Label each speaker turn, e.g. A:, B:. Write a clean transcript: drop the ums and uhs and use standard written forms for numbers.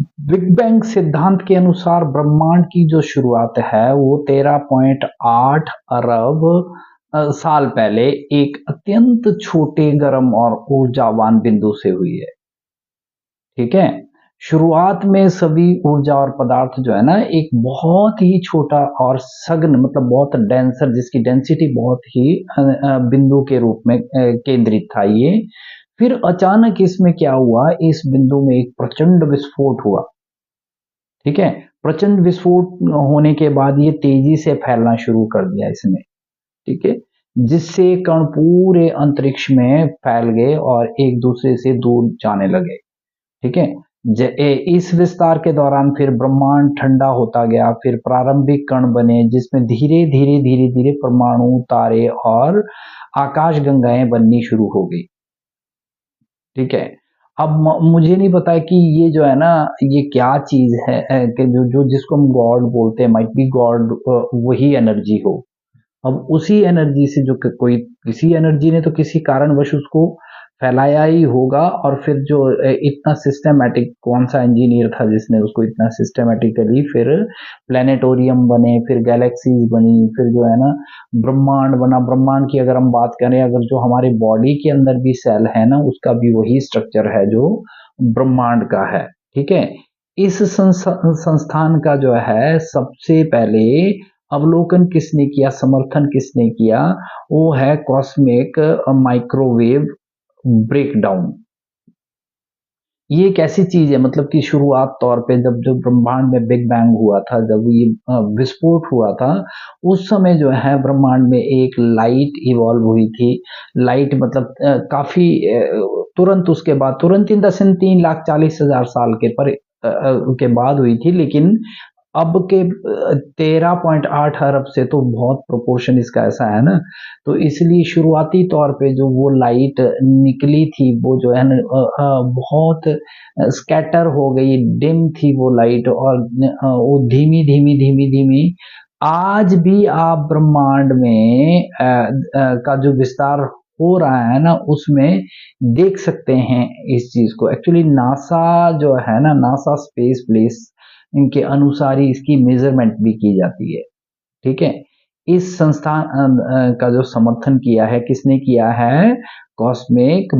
A: Big bang सिद्धांत के अनुसार ब्रह्मांड की जो शुरुआत है वो 13.8 अरब साल पहले एक अत्यंत छोटे गर्म और ऊर्जावान बिंदु से हुई है। ठीक है। शुरुआत में सभी ऊर्जा और पदार्थ जो है ना एक बहुत ही छोटा और सघन मतलब बहुत डेंसर जिसकी डेंसिटी बहुत ही बिंदु के रूप में केंद्रित था ये। फिर अचानक इसमें क्या हुआ, इस बिंदु में एक प्रचंड विस्फोट हुआ। ठीक है। प्रचंड विस्फोट होने के बाद ये तेजी से फैलना शुरू कर दिया इसने। ठीक है। जिससे कण पूरे अंतरिक्ष में फैल गए और एक दूसरे से दूर जाने लगे। ठीक है। इस विस्तार के दौरान फिर ब्रह्मांड ठंडा होता गया, फिर प्रारंभिक कण बने जिसमें धीरे धीरे धीरे धीरे परमाणु, तारे और आकाशगंगाएं बननी शुरू हो गई। ठीक है। अब मुझे नहीं पता कि ये जो है ना ये क्या चीज है, कि जो जो जिसको हम गॉड बोलते हैं, माइट बी गॉड, वही एनर्जी हो। अब उसी एनर्जी से जो कोई किसी एनर्जी ने तो किसी कारणवश उसको फैलाया ही होगा, और फिर जो इतना सिस्टमैटिक कौन सा इंजीनियर था जिसने उसको इतना सिस्टमैटिकली फिर प्लेनेटोरियम बने, फिर गैलेक्सीज बनी, फिर जो है ना ब्रह्मांड बना। ब्रह्मांड की अगर हम बात करें, अगर जो हमारे बॉडी के अंदर भी सेल है ना उसका भी वही स्ट्रक्चर है जो ब्रह्मांड का है। ठीक है। इस संस्थान का जो है सबसे पहले अवलोकन किसने किया, समर्थन किसने किया, वो है कॉस्मिक माइक्रोवेव ब्रेकडाउन। ये एक ऐसी चीज है मतलब कि शुरुआत तौर पे जब जो ब्रह्मांड में बिग बैंग हुआ था, जब ये विस्फोट हुआ था, उस समय जो है ब्रह्मांड में एक लाइट इवॉल्व हुई थी। लाइट मतलब काफी तुरंत उसके बाद, तुरंत इन द सेंस 3,40,000 साल के बाद हुई थी, लेकिन अब के 13.8 अरब से तो बहुत प्रोपोर्शन इसका ऐसा है ना, तो इसलिए शुरुआती तौर पे जो वो लाइट निकली थी वो जो है ना बहुत स्कैटर हो गई, डिम थी वो लाइट, और वो धीमी धीमी धीमी धीमी आज भी आप ब्रह्मांड में का जो विस्तार हो रहा है ना उसमें देख सकते हैं इस चीज को। एक्चुअली नासा जो है ना, नासा स्पेस प्लेस, इनके अनुसार ही इसकी मेजरमेंट भी की जाती है। ठीक है। इस संस्थान का जो समर्थन किया है किसने किया है, कॉस्मिक